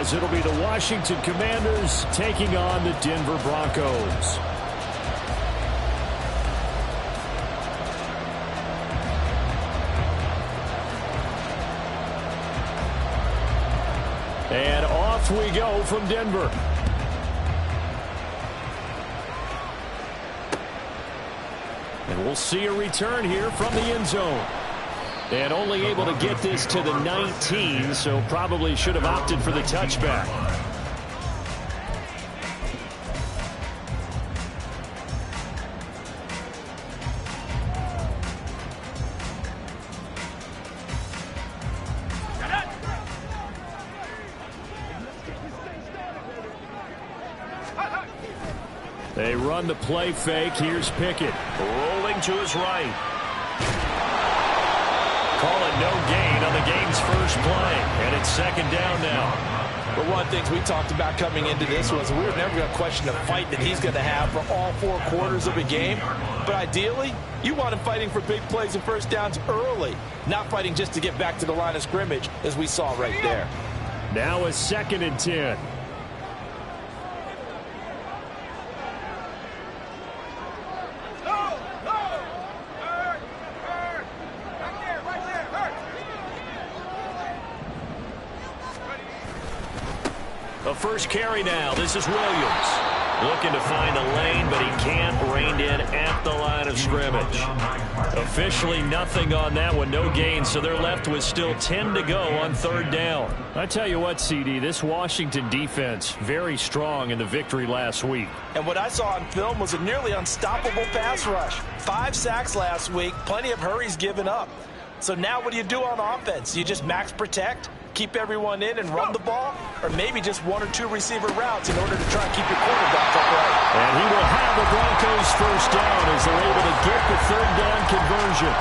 as it'll be the Washington Commanders taking on the Denver Broncos. And off we go from Denver. And we'll see a return here from the end zone. And only able to get this to the 19, so probably should have opted for the touchback. They run the play fake. Here's Pickett. Rolling to his right. Call it no gain on the game's first play. And it's second down now. But one of the things we talked about coming into this was we were never going to question the fight that he's going to have for all 4 quarters of a game. But ideally, you want him fighting for big plays and first downs early, not fighting just to get back to the line of scrimmage, as we saw right there. Now a 2nd and 10. The first carry now. This is Williams. Looking to find a lane, but he can't. Reined in at the line of scrimmage. Officially nothing on that one. No gain, so they're left with still 10 to go on 3rd down. I tell you what, CD, this Washington defense, very strong in the victory last week. And what I saw on film was a nearly unstoppable pass rush. 5 sacks last week, plenty of hurries given up. So now what do you do on offense? You just max protect? Keep everyone in and run the ball, or maybe just 1 or 2 receiver routes in order to try and keep your quarterback upright. And he will have the Broncos first down as they're able to get the 3rd down conversion.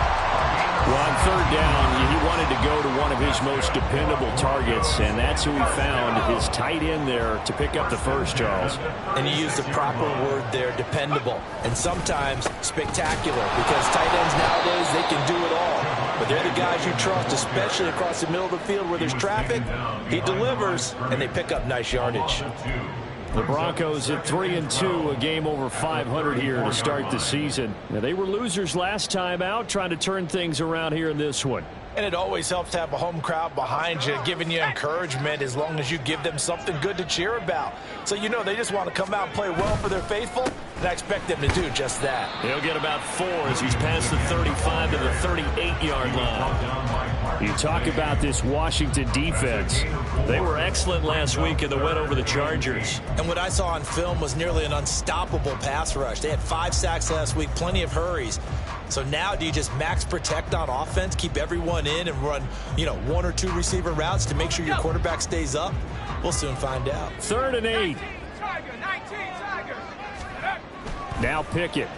Well, on 3rd down, he wanted to go to one of his most dependable targets, and that's who he found, his tight end there, to pick up the first, Charles. And you used the proper word there, dependable, and sometimes spectacular, because tight ends nowadays, they can do it all. But they're the guys you trust, especially across the middle of the field where there's traffic. He delivers, and they pick up nice yardage. The Broncos at 3-2, a game over 500 here to start the season. Now, they were losers last time out, trying to turn things around here in this one. And it always helps to have a home crowd behind you, giving you encouragement as long as you give them something good to cheer about. So you know they just want to come out and play well for their faithful, and I expect them to do just that. He'll get about 4 as he's past the 35 to the 38-yard line. You talk about this Washington defense. They were excellent last week in the win over the Chargers. And what I saw on film was nearly an unstoppable pass rush. They had 5 sacks last week, plenty of hurries. So now do you just max protect on offense, keep everyone in, and run, 1 or 2 receiver routes to make sure your quarterback stays up? We'll soon find out. 3rd and 8. Now Pickett.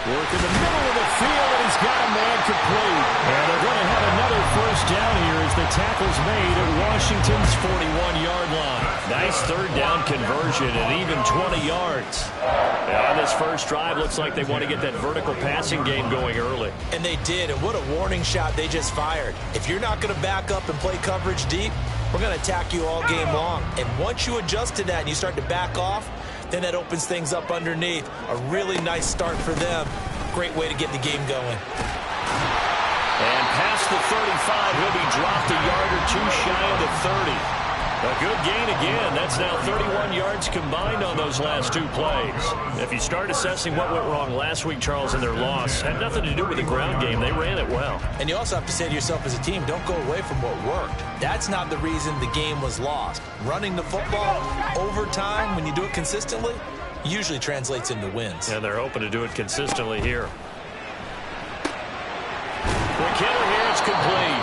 Work in the middle of the field, and he's got a man complete. And they're going to have another first down here as the tackle's made at Washington's 41-yard line. Nice 3rd down conversion and even 20 yards. On this first drive, looks like they want to get that vertical passing game going early. And they did, and what a warning shot they just fired. If you're not going to back up and play coverage deep, we're going to attack you all game long. And once you adjust to that and you start to back off, then that opens things up underneath. A really nice start for them. Great way to get the game going. And past the 35, he'll be dropped a yard or 2 shy of the 30. A good gain again. That's now 31 yards combined on those last 2 plays. If you start assessing what went wrong last week, Charles, in their loss, had nothing to do with the ground game. They ran it well. And you also have to say to yourself as a team, don't go away from what worked. That's not the reason the game was lost. Running the football over time, when you do it consistently, usually translates into wins. And they're hoping to do it consistently here. Quick hitter here, it's complete.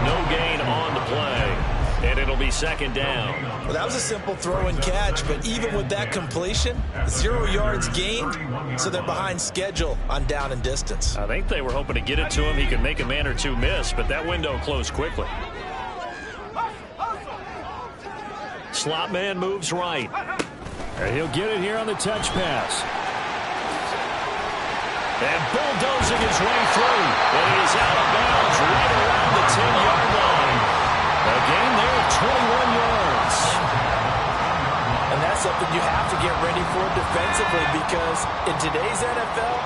No gain on the play. And it'll be 2nd down. Well, that was a simple throw and catch, but even with that completion, 0 yards gained, so they're behind schedule on down and distance. I think they were hoping to get it to him. He could make a man or 2 miss, but that window closed quickly. Slot man moves right. And he'll get it here on the touch pass. And bulldozing his way through. And he is out of bounds right around the 10-yard line. Again, this. In today's NFL,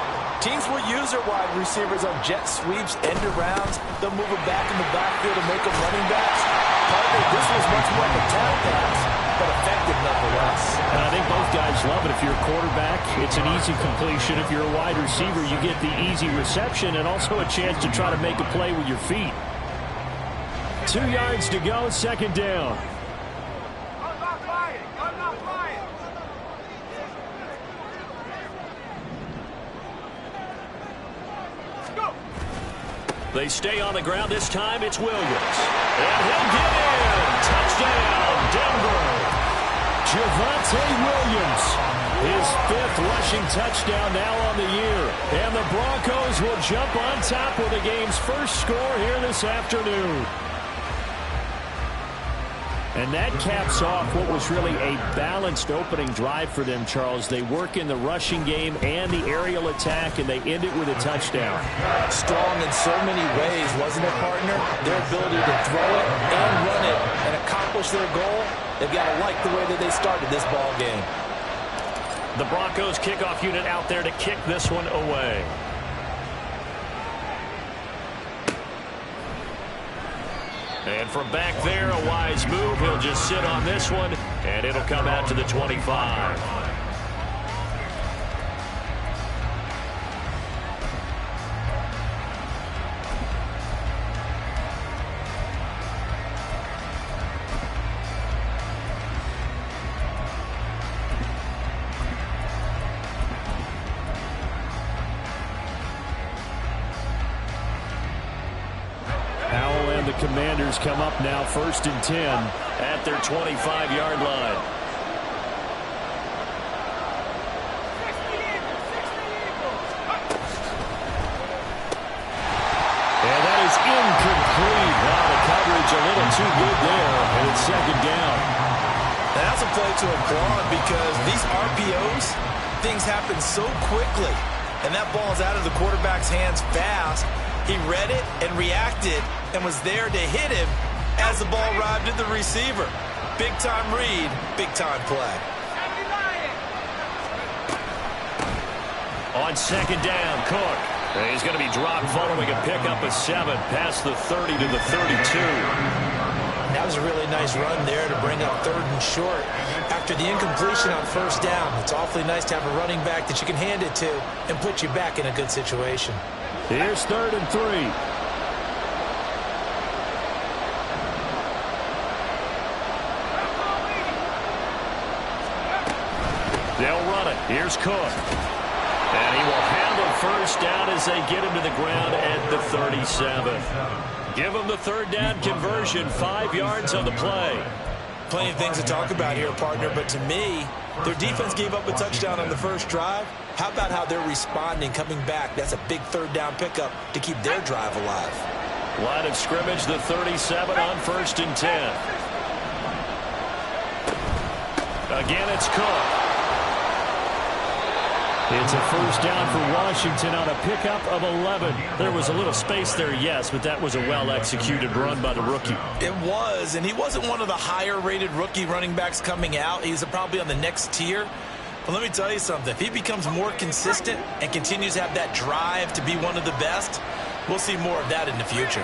teams will use their wide receivers on jet sweeps, end arounds. They'll move them back in the backfield and make them running backs. Partner, this was much more of a tap pass, but effective nonetheless. And I think both guys love it. If you're a quarterback, it's an easy completion. If you're a wide receiver, you get the easy reception and also a chance to try to make a play with your feet. 2 yards to go, second down. They stay on the ground. This time it's Williams. And he'll get in. Touchdown, Denver. Javonte Williams. His 5th rushing touchdown now on the year. And the Broncos will jump on top with the game's first score here this afternoon. And that caps off what was really a balanced opening drive for them, Charles. They work in the rushing game and the aerial attack, and they end it with a touchdown. Strong in so many ways, wasn't it, partner? Their ability to throw it and run it and accomplish their goal, they've got to like the way that they started this ball game. The Broncos kickoff unit out there to kick this one away. And from back there, a wise move. He'll just sit on this one, and it'll come out to the 25. The Commanders come up now, 1st and 10 at their 25-yard line. And that is incomplete. Wow, the coverage a little too good there, and it's second down. And that's a play to applaud because these RPOs, things happen so quickly, and that ball is out of the quarterback's hands fast. He read it and reacted and was there to hit him as the ball arrived at the receiver. Big-time read, big-time play. On second down, Cook. He's going to be dropped following a pickup of 7 past the 30 to the 32. That was a really nice run there to bring up 3rd and short. After the incompletion on 1st down, it's awfully nice to have a running back that you can hand it to and put you back in a good situation. Here's 3rd and 3. They'll run it. Here's Cook. And he will handle 1st down as they get him to the ground at the 37. Give him the 3rd down conversion, 5 yards on the play. Plenty of things to talk about here, partner, but to me, their defense gave up a touchdown on the 1st drive. How about how they're responding, coming back? That's a big 3rd down pickup to keep their drive alive. Line of scrimmage, the 37 on 1st and 10. Again, it's Cook. It's a 1st down for Washington on a pickup of 11. There was a little space there, yes, but that was a well-executed run by the rookie. It was, and he wasn't one of the higher-rated rookie running backs coming out. He's probably on the next tier. But let me tell you something. If he becomes more consistent and continues to have that drive to be one of the best, we'll see more of that in the future.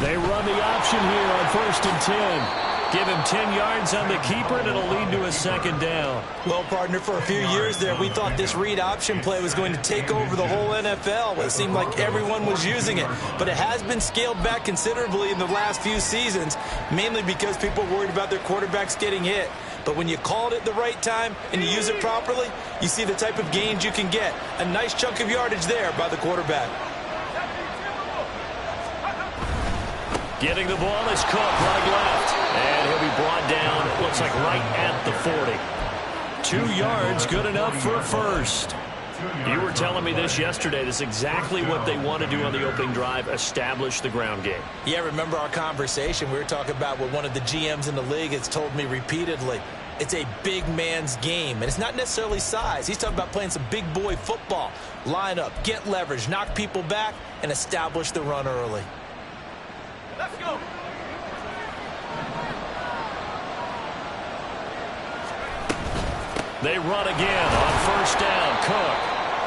They run the option here on 1st and 10. Give him 10 yards on the keeper, and it'll lead to a 2nd down. Well, partner, for a few years there, we thought this read option play was going to take over the whole NFL. It seemed like everyone was using it. But it has been scaled back considerably in the last few seasons, mainly because people are worried about their quarterbacks getting hit. But when you call it at the right time and you use it properly, you see the type of gains you can get. A nice chunk of yardage there by the quarterback. Getting the ball is Cook right left. And he'll be brought down, it looks like right at the 40. 2 yards, good enough for a 1st. You were telling me this yesterday. This is exactly what they want to do on the opening drive, establish the ground game. Yeah, remember our conversation? We were talking about what one of the GMs in the league has told me repeatedly. It's a big man's game, and it's not necessarily size. He's talking about playing some big boy football. Line up, get leverage, knock people back, and establish the run early. Let's go. They run again on first down. Cook.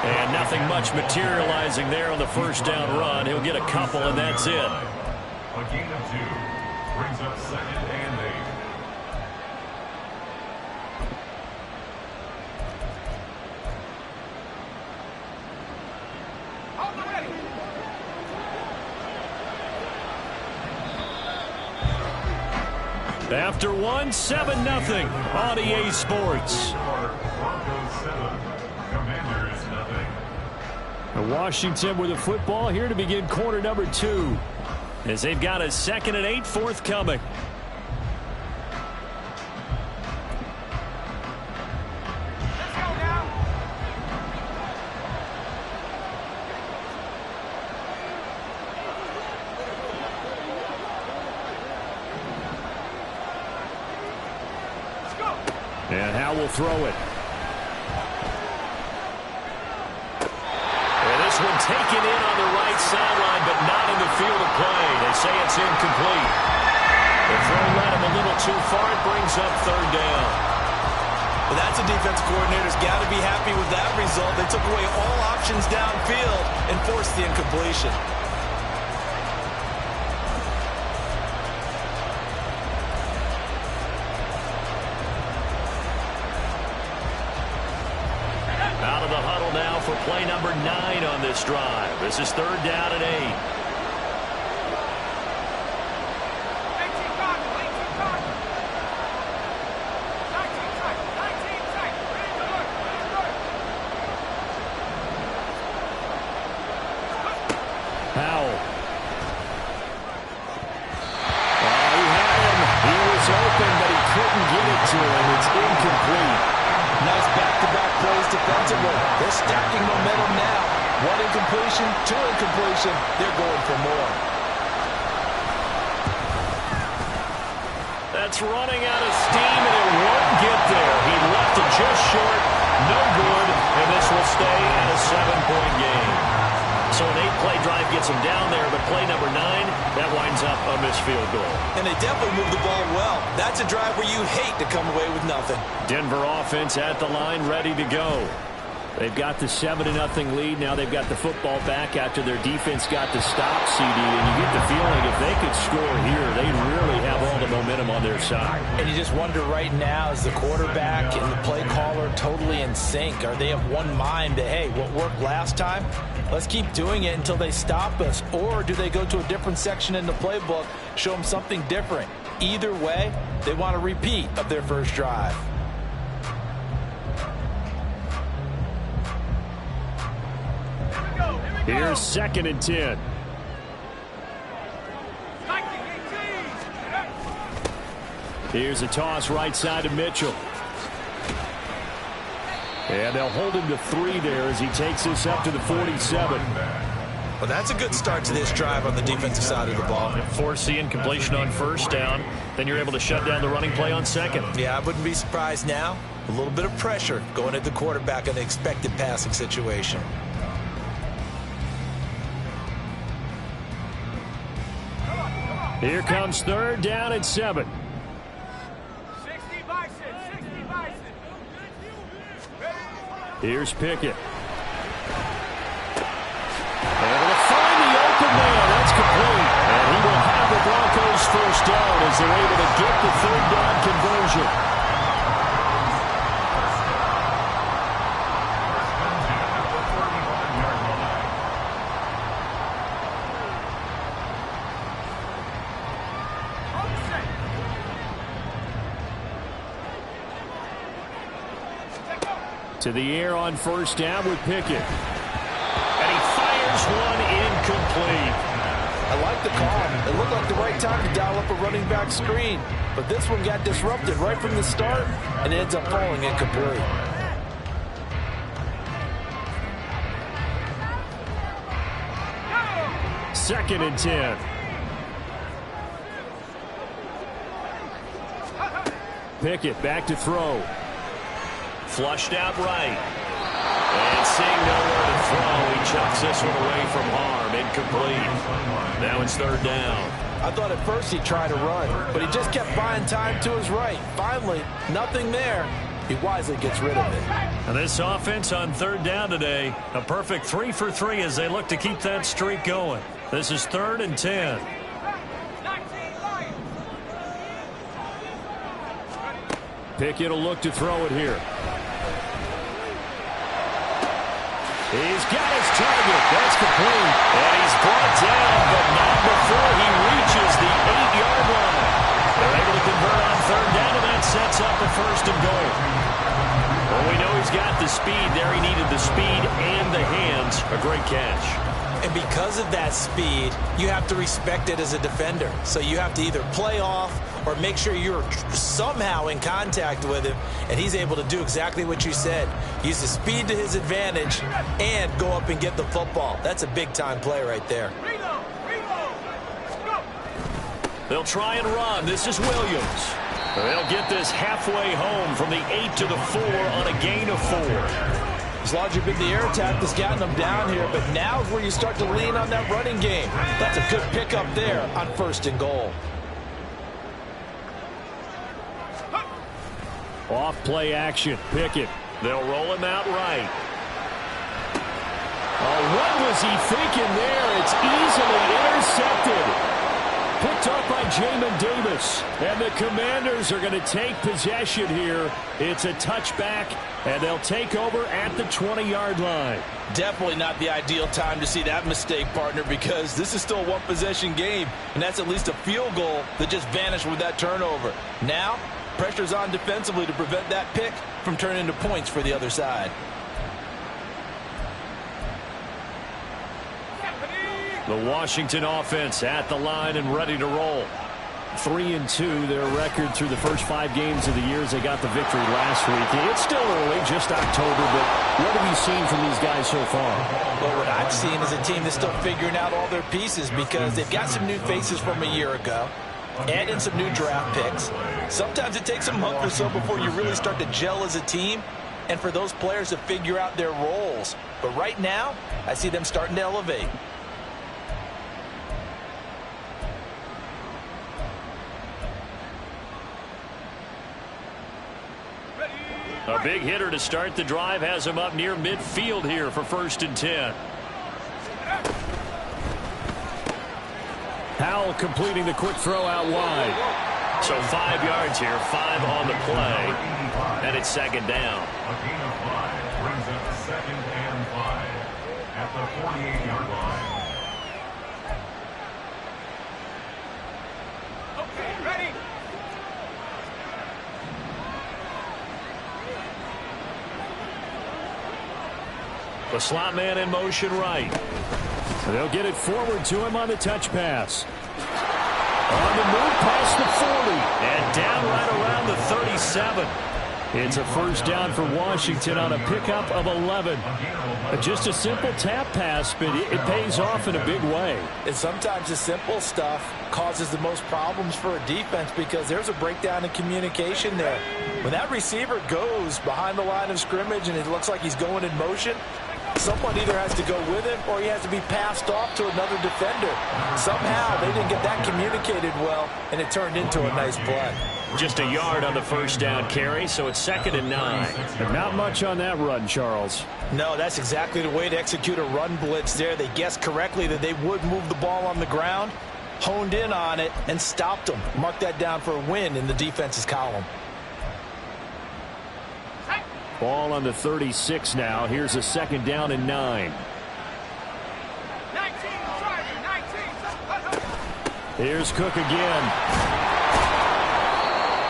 And nothing much materializing there on the first down run. He'll get a couple, and that's it. A gain of 2 brings up 2nd and 8. After one, 7-0 on EA Sports. Broncos 7, Commanders 0. Washington with the football here to begin quarter number 2. As they've got a 2nd and 8 forthcoming. And Howe will throw it. And this one taken in on the right sideline, but not in the field of play. They say it's incomplete. The throw led him a little too far. It brings up 3rd down. Well, that's a defense coordinator's got to be happy with that result. They took away all options downfield and forced the incompletion. For play number 9 on this drive. This is 3rd down and 8. Powell. Oh, he had him. He was open, but he couldn't get it to him. It's incomplete. Nice back-to-back plays defensively. They're stacking momentum now. 1 incompletion, 2 incompletion. They're going for more. That's running out of steam, and it won't get there. He left it just short. No good, and this will stay at a 7-point game. So an 8-play drive gets him down there, but play number 9, that winds up a missed field goal. And they definitely moved the ball well. That's a drive where you hate to come away with nothing. Denver offense at the line, ready to go. They've got the 7-0 lead. Now they've got the football back after their defense got the stop, CD. And you get the feeling if they could score here, they'd really have all the momentum on their side. And you just wonder right now, is the quarterback and the play caller totally in sync? Are they of one mind that, hey, what worked last time? Let's keep doing it until they stop us. Or do they go to a different section in the playbook, show them something different? Either way, they want a repeat of their first drive. Here's 2nd and 10. Here's a toss right side to Mitchell. And they'll hold him to 3 there as he takes this up to the 47. Well, that's a good start to this drive on the defensive side of the ball. Force the incompletion on first down. Then you're able to shut down the running play on 2nd. Yeah, I wouldn't be surprised now. A little bit of pressure going at the quarterback in the expected passing situation. Here comes 3rd down and 7. 60 Bison, 60 Bison. Here's Pickett. Able to find the open man. That's complete. And he will have the Broncos first down as they're able to get the 3rd down conversion. To the air on first down with Pickett. And he fires one incomplete. I like the call. It looked like the right time to dial up a running back screen. But this one got disrupted right from the start, and it ends up falling incomplete. Second and 10. Pickett back to throw. Flushed out right. And seeing nowhere to throw, he chucks this one away from harm. Incomplete. Now it's 3rd down. I thought at first he'd try to run, but he just kept buying time to his right. Finally, nothing there. he wisely gets rid of it. And this offense on third down today, a perfect 3 for 3 as they look to keep that streak going. This is 3rd and 10. Pickett will look to throw it here. He's got his target. That's complete. And he's brought down, but not before he reaches the 8-yard line. They're able to convert on third down, and that sets up a 1st and goal. Well, we know he's got the speed there. He needed the speed and the hands. A great catch. And because of that speed, you have to respect it as a defender. So you have to either play off or make sure you're somehow in contact with him, and he's able to do exactly what you said. Use the speed to his advantage and go up and get the football. That's a big-time play right there. They'll try and run. This is Williams. They'll get this halfway home from the 8 to the 4 on a gain of 4. It's largely been the air attack that's gotten them down here, but now is where you start to lean on that running game. That's a good pickup there on 1st and goal. Off play action. Pickett. They'll roll him out right. Oh, what was he thinking there? It's easily intercepted. Picked up by Jamin Davis. And the Commanders are going to take possession here. It's a touchback, and they'll take over at the 20-yard line. Definitely not the ideal time to see that mistake, partner, because this is still a one-possession game, and that's at least a field goal that just vanished with that turnover. Now, pressure's on defensively to prevent that pick from turning into points for the other side. The Washington offense at the line and ready to roll. 3-2, their record through the first 5 games of the year as they got the victory last week. It's still early, just October, but what have you seen from these guys so far? Well, what I've seen is a team that's still figuring out all their pieces because they've got some new faces from a year ago. Add in some new draft picks. Sometimes it takes a month or so before you really start to gel as a team and for those players to figure out their roles. But right now, I see them starting to elevate. A big hitter to start the drive has him up near midfield here for 1st and 10. Howell completing the quick throw out wide. So 5 yards here, 5 on the play, and it's 2nd down. A gain of 5 brings up 2nd and 5 at the 48-yard line. Okay, ready? The slot man in motion right. They'll get it forward to him on the touch pass. On the move past the 40 and down right around the 37. It's a 1st down for Washington on a pickup of 11. Just a simple tap pass, but it pays off in a big way. And sometimes the simple stuff causes the most problems for a defense because there's a breakdown in communication there. When that receiver goes behind the line of scrimmage and it looks like he's going in motion, someone either has to go with him or he has to be passed off to another defender. Somehow they didn't get that communicated well, and it turned into a nice play. Just a yard on the 1st down carry, so it's 2nd and 9. And not much on that run, Charles. No, that's exactly the way to execute a run blitz there. They guessed correctly that they would move the ball on the ground, honed in on it, and stopped them. Mark that down for a win in the defense's column. Ball on the 36 now. Here's a 2nd down and 9. 19, driving, 19. Here's Cook again.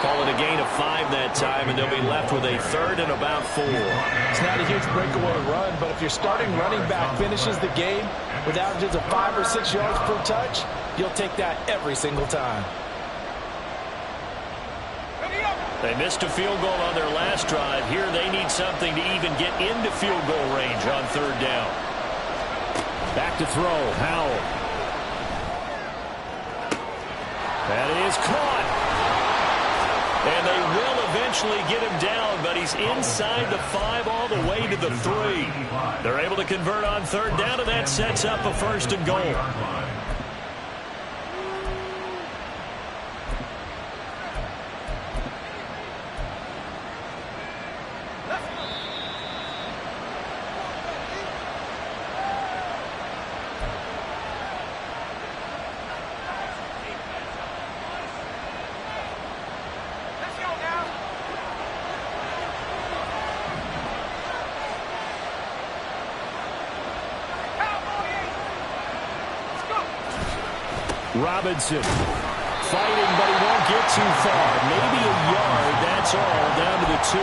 Calling a gain of 5 that time, and they'll be left with a 3rd and about 4. It's not a huge breakaway run, but if your starting running back finishes the game with averages of 5 or 6 yards per touch, you'll take that every single time. They missed a field goal on their last drive. Here they need something to even get into field goal range on 3rd down. Back to throw. Howell. That is caught. And they will eventually get him down, but he's inside the 5 all the way to the 3. They're able to convert on 3rd down, and that sets up a 1st and goal. Robinson fighting, but he won't get too far. Maybe a yard, that's all, down to the 2.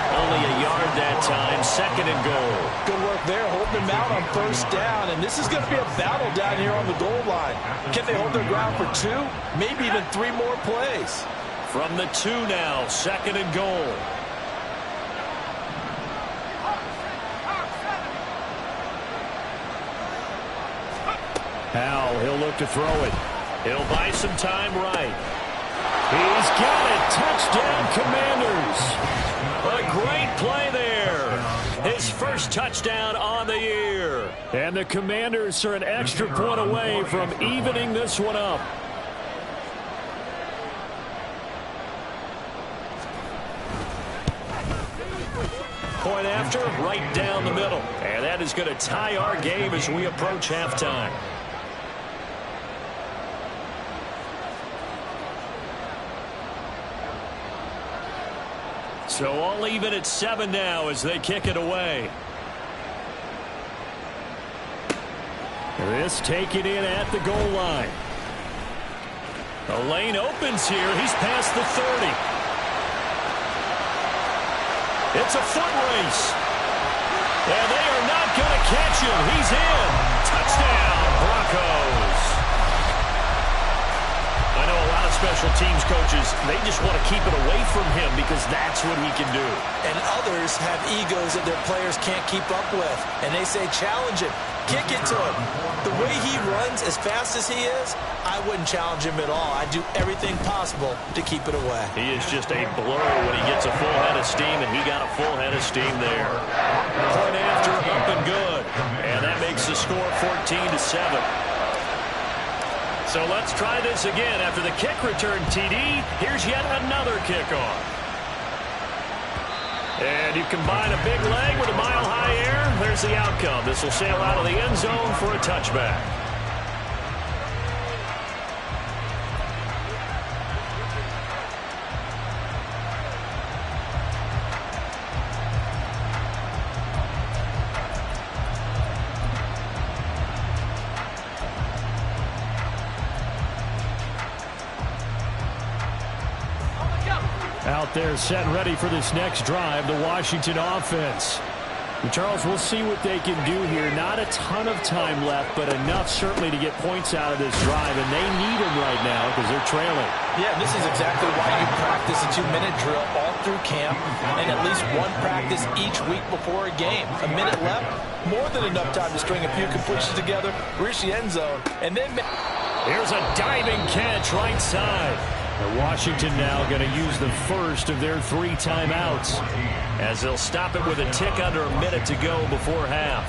Only a yard that time, 2nd and goal. Good work there, holding them out on 1st down. And this is going to be a battle down here on the goal line. Can they hold their ground for 2? Maybe even 3 more plays. From the 2 now, 2nd and goal. Howell, he'll look to throw it. He'll buy some time right. He's got it. Touchdown, Commanders. A great play there. His first touchdown on the year. And the Commanders are an extra point away from evening this one up. Point after, right down the middle. And that is going to tie our game as we approach halftime. So all even at 7 now as they kick it away. This taken in at the goal line. The lane opens here. He's past the 30. It's a foot race. And they are not going to catch him. He's in. Touchdown, Broncos. I know a lot of special teams coaches, they just want to keep it away from him because that's what he can do. And others have egos that their players can't keep up with. And they say, challenge him. Kick it to him. The way he runs as fast as he is, I wouldn't challenge him at all. I'd do everything possible to keep it away. He is just a blur when he gets a full head of steam, and he got a full head of steam there. Point after, up and good. And that makes the score 14-7. So let's try this again. After the kick return TD, here's yet another kickoff. And you combine a big leg with a mile-high air, there's the outcome. This will sail out of the end zone for a touchback. Out there set and ready for this next drive, the Washington offense. And Charles, we'll see what they can do here. Not a ton of time left, but enough certainly to get points out of this drive, and they need them right now because they're trailing. Yeah, this is exactly why you practice a 2-minute drill all through camp and at least one practice each week before a game. A minute left, more than enough time to string a few completions together, reach the end zone, and then... Here's a diving catch right side. Washington now going to use the first of their 3 timeouts as they'll stop it with a tick under a minute to go before half.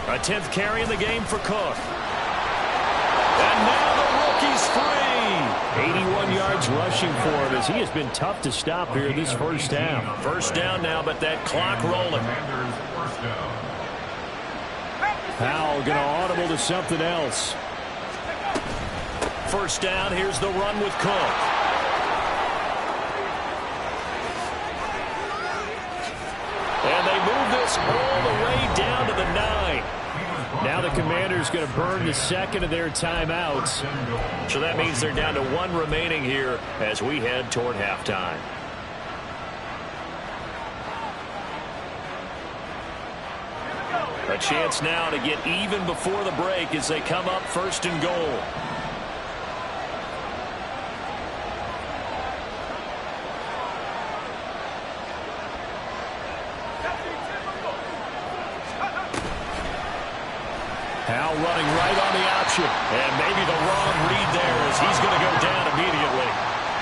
A 10th carry in the game for Cook. And now the rookie's free. 81 yards rushing for him as he has been tough to stop here this first half. First down now, but that clock rolling. Howell going to audible to something else. First down, here's the run with Cook. And they move this all the way down to the 9. Now the Commanders going to burn the second of their timeouts. So that means they're down to 1 remaining here as we head toward halftime. A chance now to get even before the break as they come up 1st and goal. Howell running right on the option. And maybe the wrong read there as he's going to go down immediately.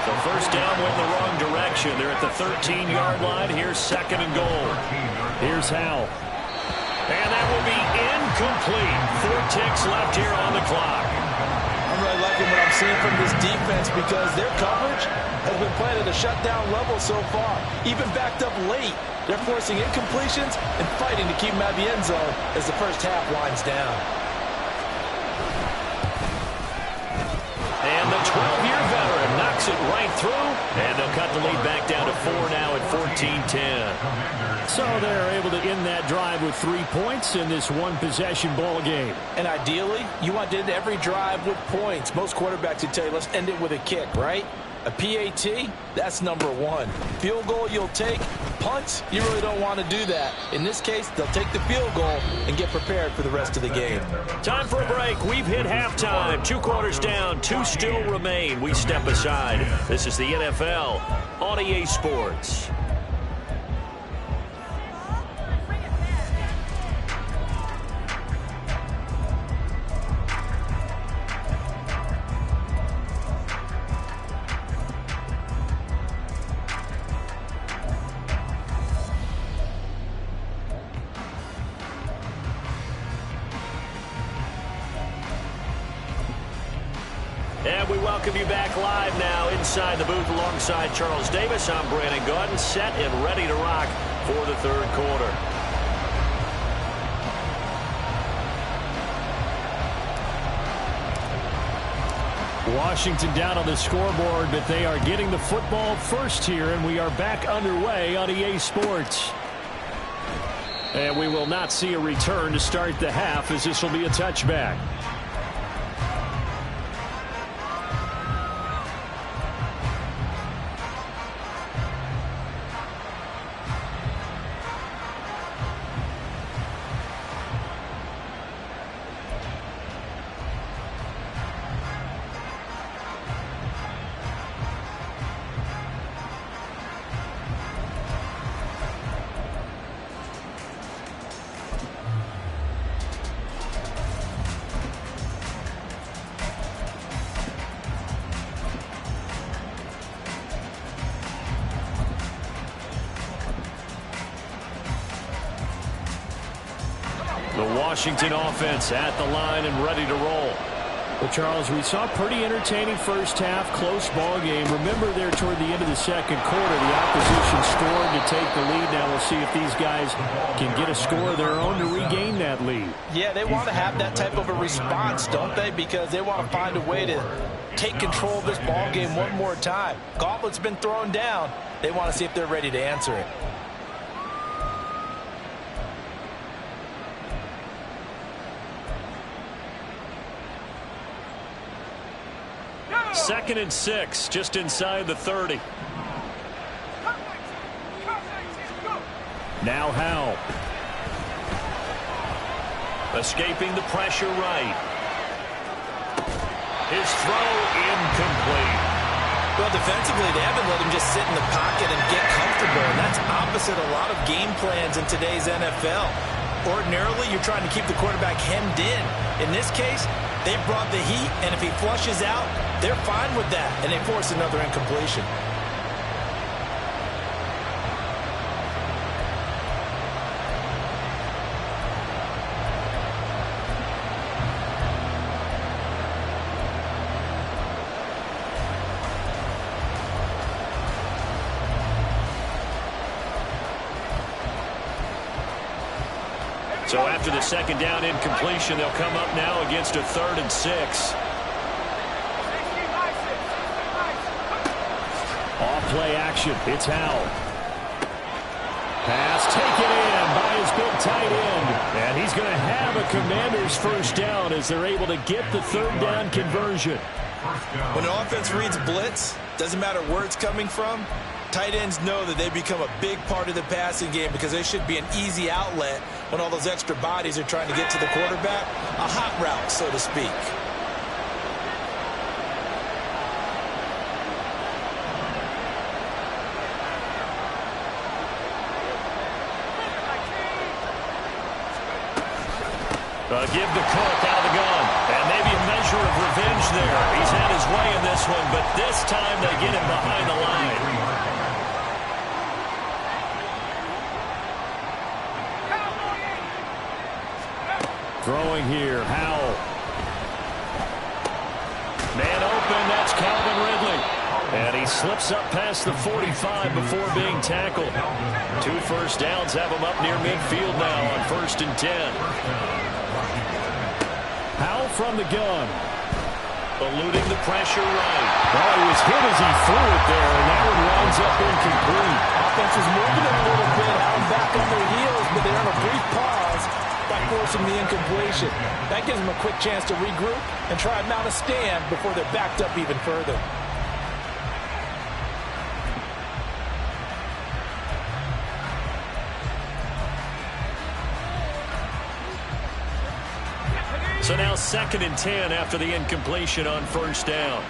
So first down went the wrong direction. They're at the 13-yard line. Here's 2nd and goal. Here's Howell. And that will be incomplete. 4 ticks left here on the clock. I'm really liking what I'm seeing from this defense because their coverage has been playing at a shutdown level so far. Even backed up late. They're forcing incompletions and fighting to keep them out of the end zone as the first half winds down. through, and they'll cut the lead back down to 4 now at 14-10. So they're able to end that drive with 3 points in this one-possession ball game. And ideally, you want to end every drive with points. Most quarterbacks would tell you, let's end it with a kick, right? A PAT, that's number 1. Field goal you'll take. Punts, you really don't want to do that. In this case, they'll take the field goal and get prepared for the rest of the game. Time for a break. We've hit halftime. 2 quarters down, 2 still remain. We step aside. This is the NFL on EA Sports. And we welcome you back live now inside the booth alongside Charles Davis. I'm Brandon Gaudin, set and ready to rock for the 3rd quarter. Washington down on the scoreboard, but they are getting the football first here, and we are back underway on EA Sports. And we will not see a return to start the half, as this will be a touchback. The Washington offense at the line and ready to roll. Well, Charles, we saw a pretty entertaining first half, close ball game. Remember there toward the end of the 2nd quarter, the opposition scored to take the lead. Now we'll see if these guys can get a score of their own to regain that lead. Yeah, they want to have that type of a response, don't they? Because they want to find a way to take control of this ball game one more time. Gauntlet's been thrown down. They want to see if they're ready to answer it. Second and 6, just inside the 30. Now Howell. Escaping the pressure right. His throw incomplete. Well, defensively, they haven't let him just sit in the pocket and get comfortable, and that's opposite a lot of game plans in today's NFL. Ordinarily, you're trying to keep the quarterback hemmed in. In this case, they brought the heat, and if he flushes out, they're fine with that, and they force another incompletion. So after the 2nd down incompletion, they'll come up now against a 3rd and 6. Off play action. It's Howell. Pass taken in by his big tight end. And he's going to have a Commander's first down as they're able to get the 3rd down conversion. When an offense reads blitz, doesn't matter where it's coming from, tight ends know that they become a big part of the passing game because they should be an easy outlet when all those extra bodies are trying to get to the quarterback. A hot route, so to speak. Give the Cook out of the gun. And maybe a measure of revenge there. He's had his way in this one, but this time they get him behind the line. Throwing here, Howell. Man open, that's Calvin Ridley. And he slips up past the 45 before being tackled. 2 first downs have him up near midfield now on 1st and 10. Howell from the gun. eluding the pressure right. Well, he was hit as he threw it there, and that one winds up incomplete. Offense was moving a little bit, out and back on their heels, but they're on a brief pause by forcing the incompletion. That gives them a quick chance to regroup and try and mount a stand before they're backed up even further. So now 2nd and 10 after the incompletion on first down.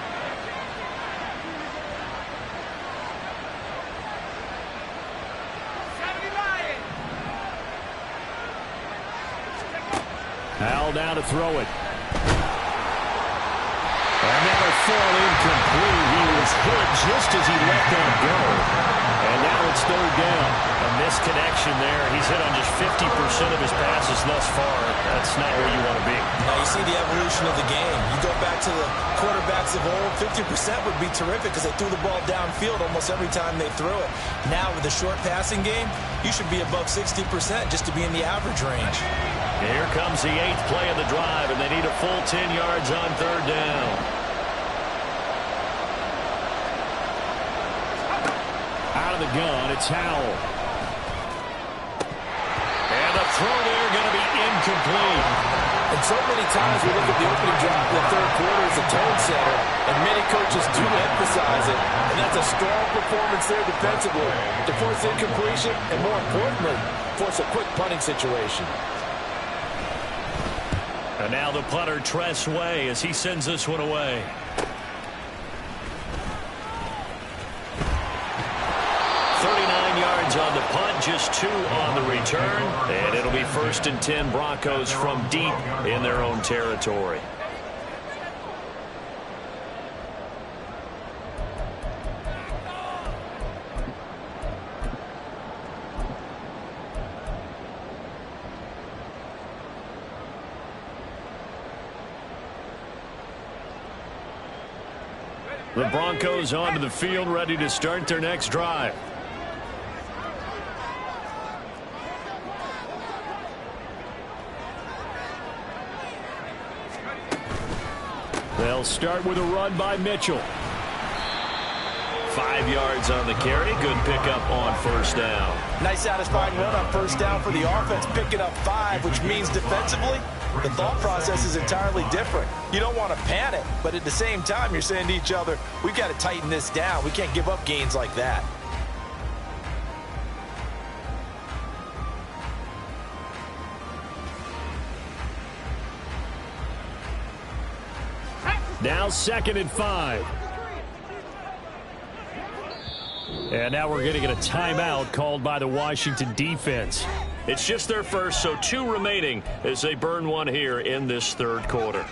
Hal now to throw it. And that'll fall incomplete. He was hit just as he let that go. And now it's 3rd down. A misconnection there. He's hit on just 50% of his passes thus far. That's not where you want to be. Now you see the evolution of the game. You go back to the quarterbacks of old, 50% would be terrific because they threw the ball downfield almost every time they threw it. Now with the short passing game, you should be above 60% just to be in the average range. Here comes the 8th play of the drive, and they need a full 10 yards on 3rd down. Out of the gun, it's Howell. And the throw there going to be incomplete. And so many times we look at the opening drive in the 3rd quarter as a tone setter, and many coaches do emphasize it, and that's a strong performance there defensively to force incompletion and, more importantly, force a quick punting situation. And now the punter, Tress Way, as he sends this one away. 39 yards on the punt, just 2 on the return. And it'll be 1st and 10 Broncos from deep in their own territory. The Broncos onto the field, ready to start their next drive. They'll start with a run by Mitchell. 5 yards on the carry. Good pickup on 1st down. Nice satisfying run on 1st down for the offense, picking up 5, which means defensively, the thought process is entirely different. You don't want to panic, but at the same time, you're saying to each other, we've got to tighten this down. We can't give up gains like that. Now 2nd and 5. And now we're going to get a timeout called by the Washington defense. It's just their first, so 2 remaining as they burn one here in this 3rd quarter.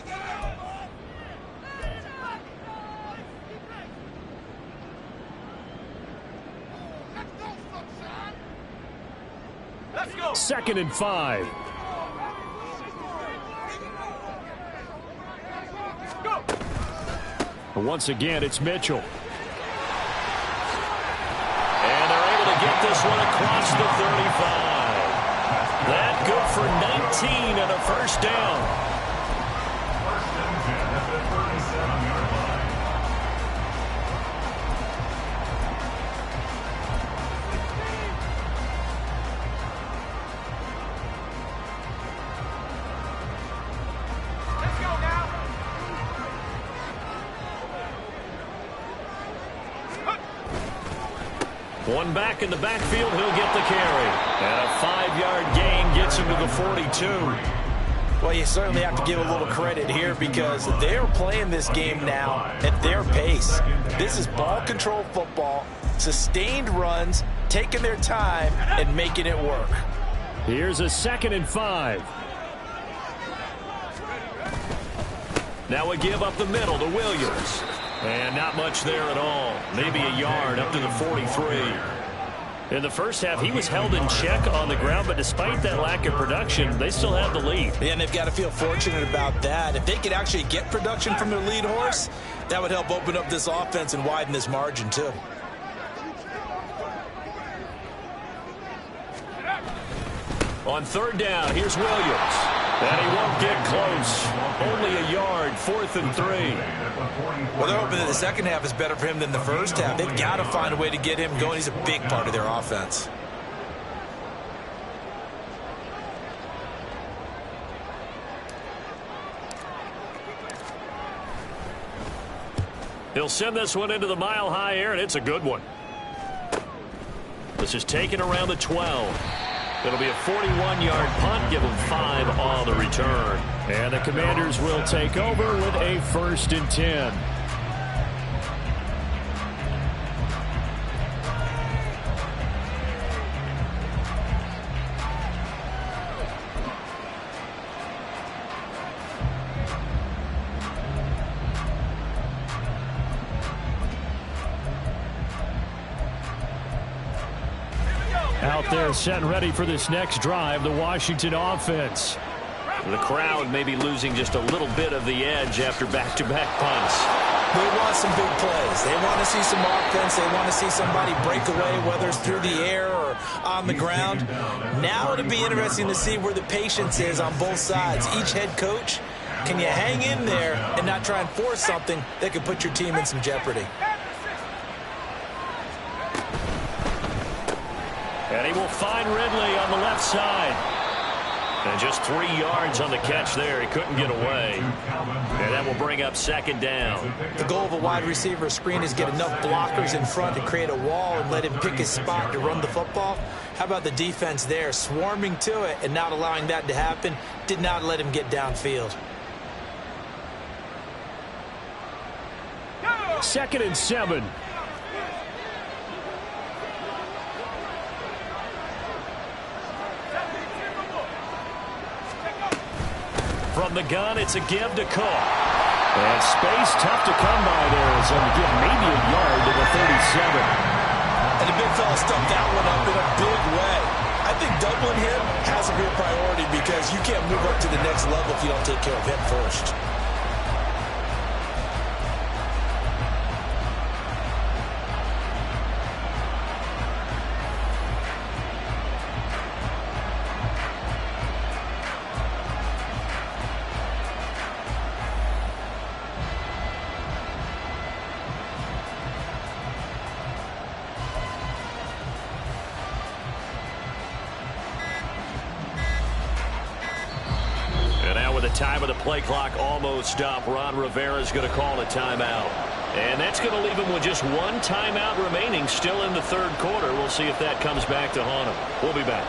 Let's go. 2nd and 5. Go. Once again, it's Mitchell. And they're able to get this one across the 35. That good for 19 and a 1st down. 1st and 10 at the 37-yard line. Let's go now. One back in the backfield, he'll get the carry. And a 5-yard gain gets him to the 42. Well, you certainly have to give a little credit here because they're playing this game now at their pace. This is ball control football, sustained runs, taking their time and making it work. Here's a 2nd and 5. Now a give up the middle to Williams. And not much there at all. Maybe a yard up to the 43. In the first half, he was held in check on the ground, but despite that lack of production, they still have the lead. And they've got to feel fortunate about that. If they could actually get production from their lead horse, that would help open up this offense and widen this margin too. On 3rd down, here's Williams. And he won't get close. Only a yard, 4th and 3. Well, they're hoping that the second half is better for him than the first half. They've got to find a way to get him going. He's a big part of their offense. He'll send this one into the mile-high air, and it's a good one. This is taken around the 12. It'll be a 41-yard punt. Give him 5 on the return. And the Commanders will take over with a 1st and 10. Out there set and ready for this next drive, the Washington offense. The crowd may be losing just a little bit of the edge after back-to-back punts. They want some big plays. They want to see some offense. They want to see somebody break away, whether it's through the air or on the ground. Now it'll be interesting to see where the patience is on both sides. Each head coach, can you hang in there and not try and force something that could put your team in some jeopardy? And he will find Ridley on the left side. And just 3 yards on the catch there. He couldn't get away. And that will bring up 2nd down. The goal of a wide receiver screen is get enough blockers in front to create a wall and let him pick his spot to run the football. How about the defense there, swarming to it and not allowing that to happen? Did not let him get downfield. 2nd and 7. From the gun, it's a give to Cook. And space tough to come by there. So to give maybe a yard to the 37. And the big fella stuffed that one up in a big way. I think doubling him has to be a priority because you can't move up to the next level if you don't take care of him first. Time of the play clock almost up. Ron Rivera's going to call a timeout. And that's going to leave him with just 1 timeout remaining still in the 3rd quarter. We'll see if that comes back to haunt him. We'll be back.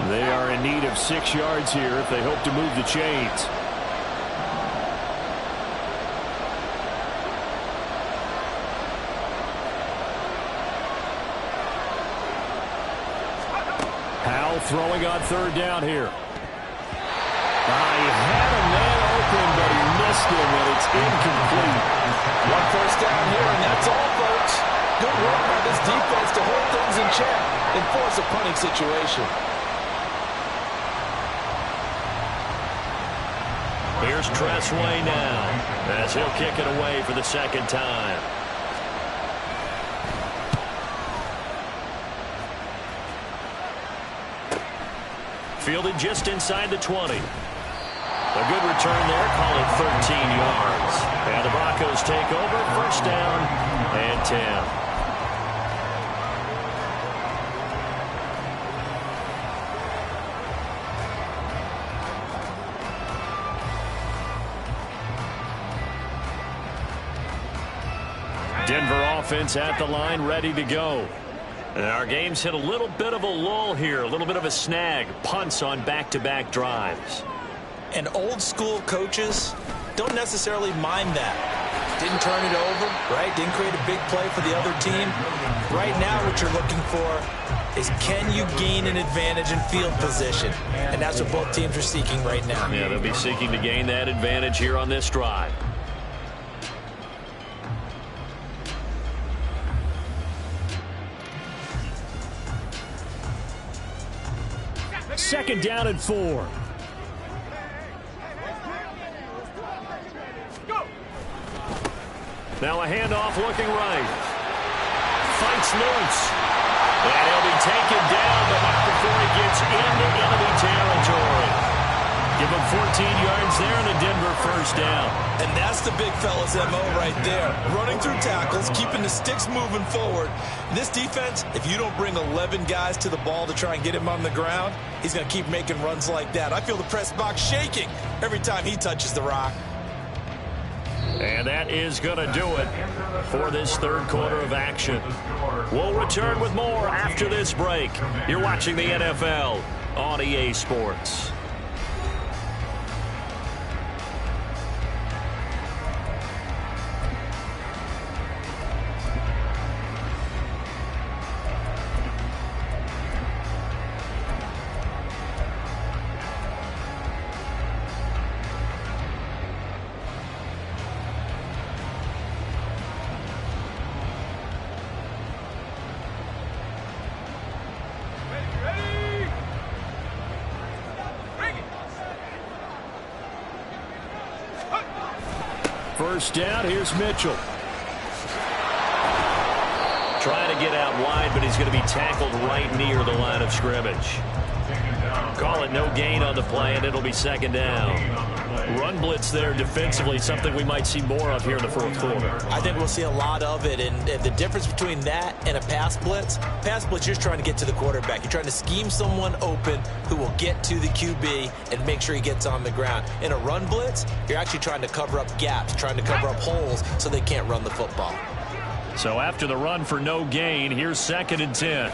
They are in need of 6 yards here if they hope to move the chains. Throwing on 3rd down here. He had a man open, but he missed him, and it's incomplete. 1 first down here, and that's all, folks. Good work by this defense to hold things in check and force a punting situation. Here's Tressway now as he'll kick it away for the 2nd time. Fielded just inside the 20. A good return there, call it 13 yards. And the Broncos take over, 1st down and 10. Denver offense at the line, ready to go. And our game's hit a little bit of a lull here, a little bit of a snag. Punts on back-to-back drives. And old school coaches don't necessarily mind that. Didn't turn it over, right? Didn't create a big play for the other team. Right now what you're looking for is can you gain an advantage in field position? And that's what both teams are seeking right now. Yeah, they'll be seeking to gain that advantage here on this drive. Second down and 4. Now a handoff looking right. Fights loose. And he'll be taken down, but not before he gets into enemy territory. Give him 14 yards there and a Denver first down. And that's the big fella's MO right there. Running through tackles, keeping the sticks moving forward. This defense, if you don't bring 11 guys to the ball to try and get him on the ground, he's going to keep making runs like that. I feel the press box shaking every time he touches the rock. And that is going to do it for this third quarter of action. We'll return with more after this break. You're watching the NFL on EA Sports. First down, here's Mitchell. Trying to get out wide, but he's going to be tackled right near the line of scrimmage. Call it no gain on the play, and it'll be second down. Run blitz there defensively, something we might see more of here in the fourth quarter. I think we'll see a lot of it, and the difference between that and a pass blitz, you're just trying to get to the quarterback. You're trying to scheme someone open who will get to the QB and make sure he gets on the ground. In a run blitz, you're actually trying to cover up gaps, trying to cover up holes so they can't run the football. So after the run for no gain, here's 2nd and 10.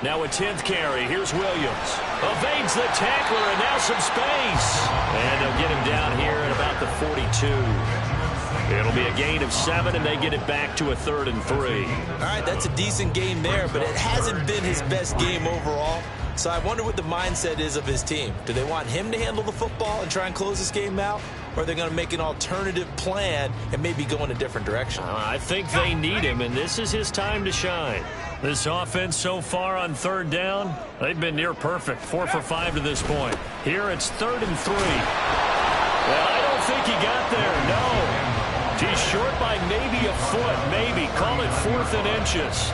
Now a 10th carry. Here's Williams. Evades the tackler, and now some space. And they'll get him down here at about the 42. It'll be a gain of 7, and they get it back to a 3rd and 3. All right, that's a decent game there, but it hasn't been his best game overall. So I wonder what the mindset is of his team. Do they want him to handle the football and try and close this game out? Or are they going to make an alternative plan and maybe go in a different direction? I think they need him, and this is his time to shine. This offense so far on 3rd down, they've been near perfect. 4 for 5 to this point. Here it's 3rd and 3. Well, I don't think he got there, no. He's short by maybe a foot, maybe. Call it 4th and inches.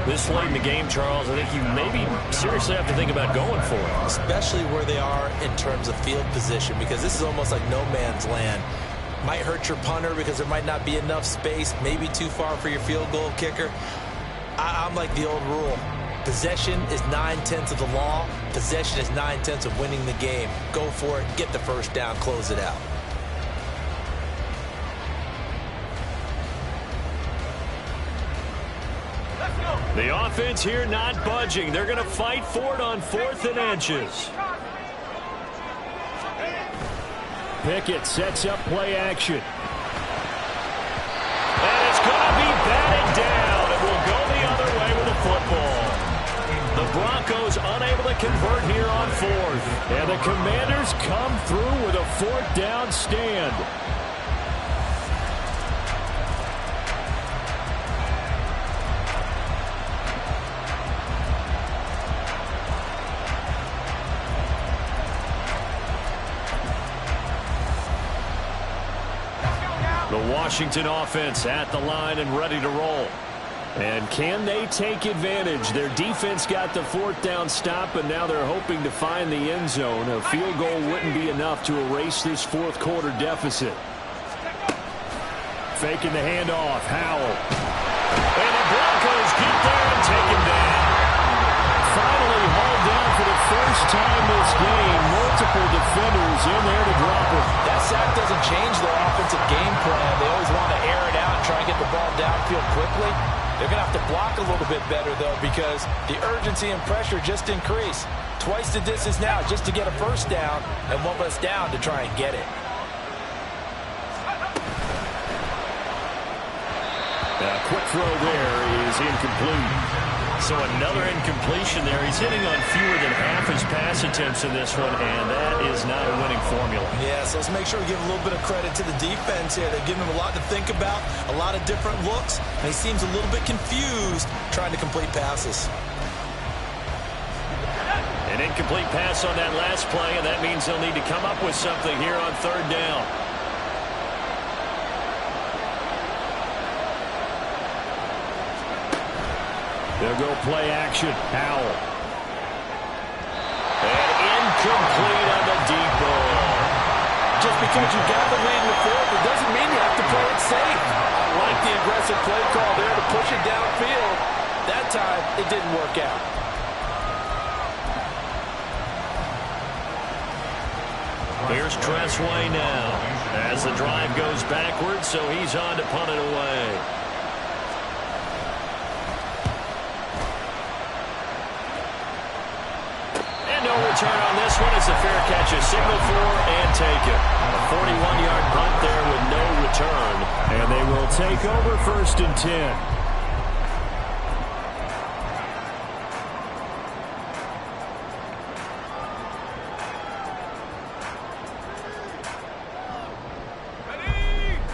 This late in the game, Charles, I think you maybe seriously have to think about going for it. Especially where they are in terms of field position, because this is almost like no man's land. Might hurt your punter because there might not be enough space, maybe too far for your field goal kicker. I'm like the old rule. Possession is 9/10 of the law. Possession is 9/10 of winning the game. Go for it, get the first down, close it out. The offense here not budging. They're going to fight for it on 4th and inches. Pickett sets up play action. And it's going to be batted down. It will go the other way with the football. The Broncos unable to convert here on 4th. And the Commanders come through with a 4th down stand. The Washington offense at the line and ready to roll. And can they take advantage? Their defense got the 4th down stop, and now they're hoping to find the end zone. A field goal wouldn't be enough to erase this 4th quarter deficit. Faking the handoff, Howell. And the Broncos get there and take him down. Finally hauled down for the first time this game. Multiple defenders in there to drop him. That sack doesn't change their offensive game plan. They always want to air it out and try and get the ball downfield quickly. They're going to have to block a little bit better, though, because the urgency and pressure just increase. Twice the distance now just to get a first down, and 1 less down to try and get it. A quick throw there is incomplete. So another incompletion there. He's hitting on fewer than half his pass attempts in this one, and that is not a winning formula. Yeah, so let's make sure we give a little bit of credit to the defense here. They're giving him a lot to think about, a lot of different looks, and he seems a little bit confused trying to complete passes. An incomplete pass on that last play, and that means they'll need to come up with something here on 3rd down. They'll go play action. Howell. And incomplete on the deep ball. Just because you got the lead in the fourth, it doesn't mean you have to play it safe. I like the aggressive play call there to push it downfield. That time, it didn't work out. Here's Tressway now as the drive goes backwards, so he's on to punt it away. And no return on this one. It's a fair catch, a signal for and take it. A 41-yard punt there with no return. And they will take over 1st and 10.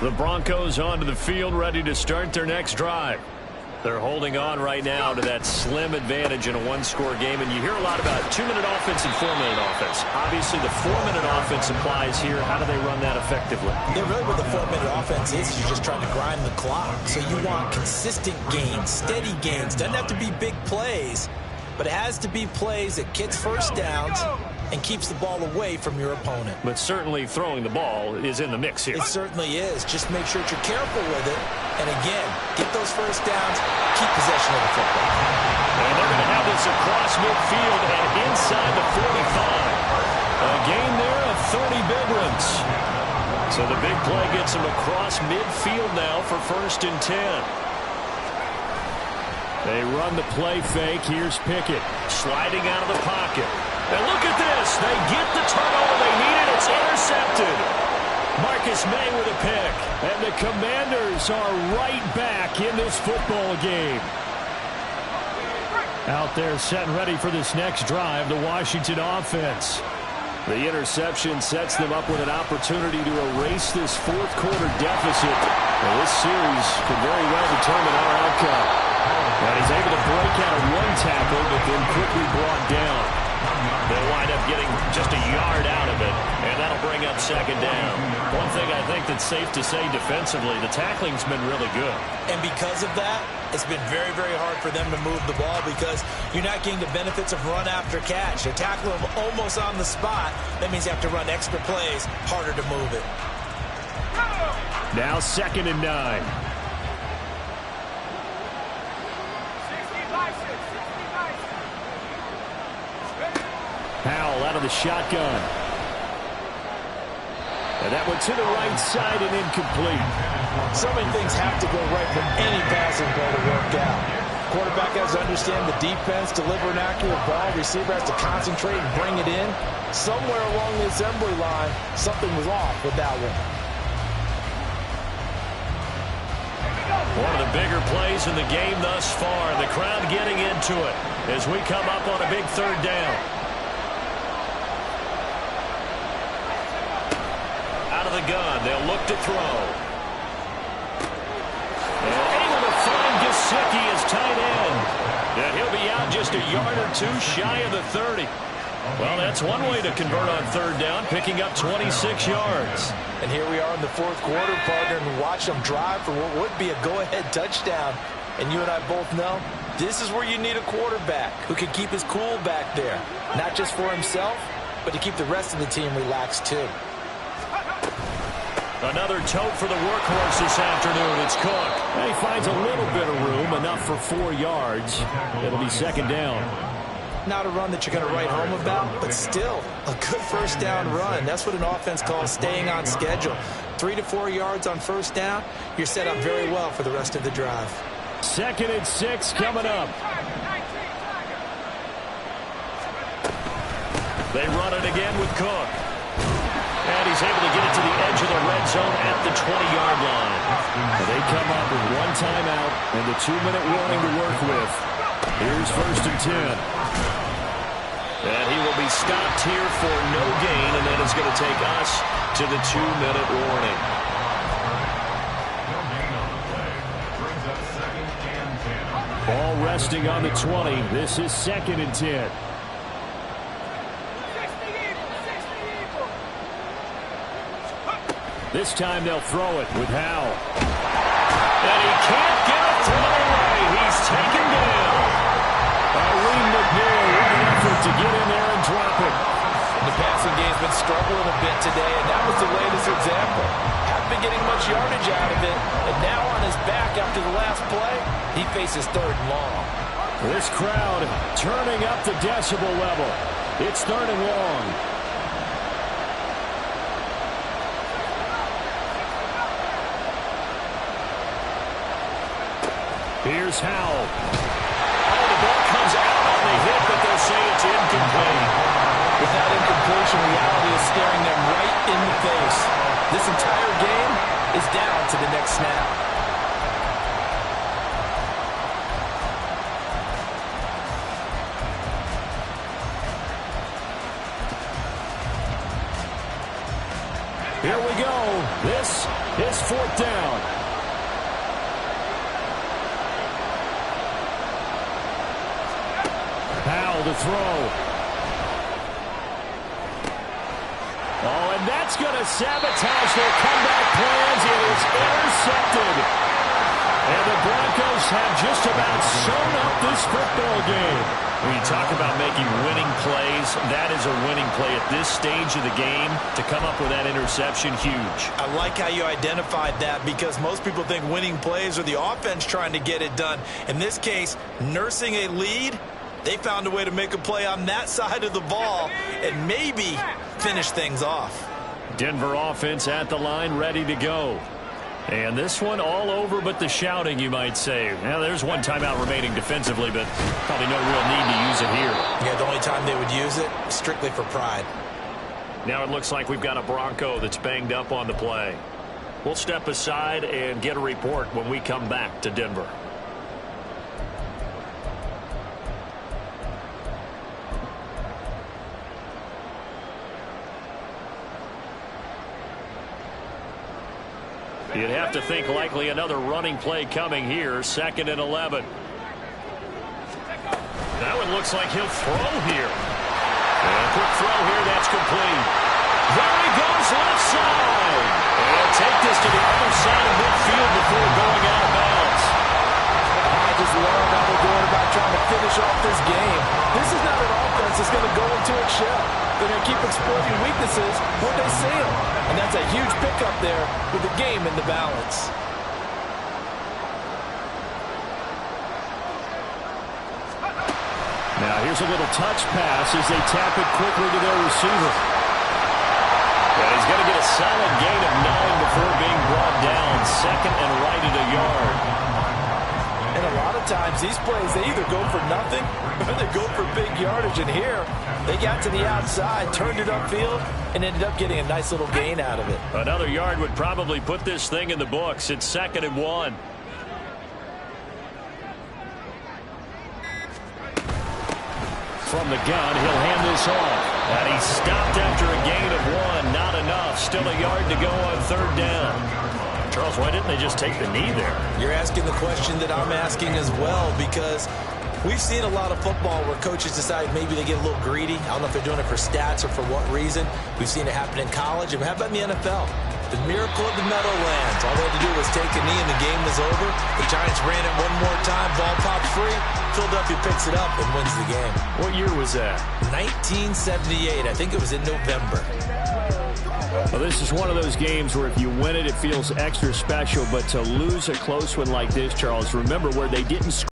The Broncos onto the field, ready to start their next drive. They're holding on right now to that slim advantage in a one-score game, and you hear a lot about 2-minute offense and 4-minute offense. Obviously, the 4-minute offense applies here. How do they run that effectively? Yeah, really what the 4-minute offense is you're just trying to grind the clock. So you want consistent gains, steady gains. Doesn't have to be big plays, but it has to be plays that gets first downs and keeps the ball away from your opponent. But certainly throwing the ball is in the mix here. It certainly is. Just make sure that you're careful with it. And again, get those first downs, keep possession of the football. And they're going to have this across midfield and inside the 45. A gain there of 30 big ones. So the big play gets them across midfield now for 1st and 10. They run the play fake. Here's Pickett. Sliding out of the pocket. And look at this. They get the turnover they needed. It's intercepted. Marcus May with a pick. And the Commanders are right back in this football game. Out there set and ready for this next drive, the Washington offense. The interception sets them up with an opportunity to erase this fourth quarter deficit. Well, this series could very well determine our outcome. And he's able to break out of one tackle, but then quickly brought down. They'll wind up getting just a yard out of it, and that'll bring up 2nd down. One thing I think that's safe to say defensively, the tackling's been really good. And because of that, it's been very, very hard for them to move the ball because you're not getting the benefits of run after catch. They're tackling them almost on the spot. That means you have to run extra plays, harder to move it. Now 2nd and 9. Howell out of the shotgun. And that one to the right side and incomplete. So many things have to go right for any passing play to work out. Quarterback has to understand the defense, deliver an accurate ball. Receiver has to concentrate and bring it in. Somewhere along the assembly line, something was off with that one. One of the bigger plays in the game thus far. The crowd getting into it as we come up on a big 3rd down. The gun. They'll look to throw. And able to find Gesicki as tight end. And he'll be out just a yard or two shy of the 30. Well, that's one way to convert on 3rd down, picking up 26 yards. And here we are in the 4th quarter, partner, and watch them drive for what would be a go-ahead touchdown. And you and I both know this is where you need a quarterback who can keep his cool back there. Not just for himself, but to keep the rest of the team relaxed too. Another tote for the workhorse this afternoon. It's Cook. He finds a little bit of room, enough for 4 yards. It'll be 2nd down. Not a run that you're going to write home about, but still a good 1st down run. That's what an offense calls staying on schedule. 3 to 4 yards on 1st down, you're set up very well for the rest of the drive. 2nd and 6 coming up. They run it again with Cook. And he's able to get it to the edge of the red zone at the 20-yard line. They come up with 1 timeout and the 2-minute warning to work with. Here's 1st and 10. And he will be stopped here for no gain, and that is going to take us to the 2-minute warning. Ball resting on the 20. This is 2nd and 10. This time they'll throw it with Howell. And he can't get a throw away. He's taken down. faces 3rd and long. This crowd turning up the decibel level. It's 3rd and long. Here's Howell. Oh, the ball comes out on the hit, but they'll say it's incomplete. With that incompletion, reality is staring them right in the face. This entire game is down to the next snap. Here we go. This is 4th down. Howell to throw. Oh, and that's going to sabotage their comeback plans. It is intercepted. And the Broncos have just about sewn up this football game. When you talk about making winning plays, that is a winning play at this stage of the game. To come up with that interception, huge. I like how you identified that, because most people think winning plays are the offense trying to get it done. In this case, nursing a lead, they found a way to make a play on that side of the ball and maybe finish things off. Denver offense at the line, ready to go. And this one all over but the shouting, you might say. Now, there's one timeout remaining defensively, but probably no real need to use it here. Yeah, the only time they would use it, strictly for pride. Now it looks like we've got a Bronco that's banged up on the play. We'll step aside and get a report when we come back to Denver. You'd have to think likely another running play coming here. 2nd and 11. That one looks like he'll throw here. And a quick throw here, that's complete. There he goes, left side. And take this to the other side of midfield before going out of bounds. I just love how they're going about trying to finish off this game. This is not an offense that's going to go into its shell. They're going to keep exploiting weaknesses when they see them. And that's a huge pickup there with the game in the balance. Now here's a little touch pass as they tap it quickly to their receiver. And he's going to get a solid gain of 9 before being brought down. 2nd and right at a yard. And a lot of times these plays, they either go for nothing or they go for big yardage. And here, they got to the outside, turned it upfield, and ended up getting a nice little gain out of it. Another yard would probably put this thing in the books. It's 2nd and 1. From the gun, he'll hand this off. And he stopped after a gain of 1. Not enough. Still a yard to go on 3rd down. Charles, why didn't they just take the knee there? You're asking the question that I'm asking as well, because we've seen a lot of football where coaches decide maybe they get a little greedy. I don't know if they're doing it for stats or for what reason. We've seen it happen in college. And how about in the NFL? The miracle of the Meadowlands. All they had to do was take a knee and the game was over. The Giants ran it one more time. Ball pops free. Philadelphia picks it up and wins the game. What year was that? 1978. I think it was in November. Well, this is one of those games where if you win it, it feels extra special. But to lose a close one like this, Charles, remember where they didn't score.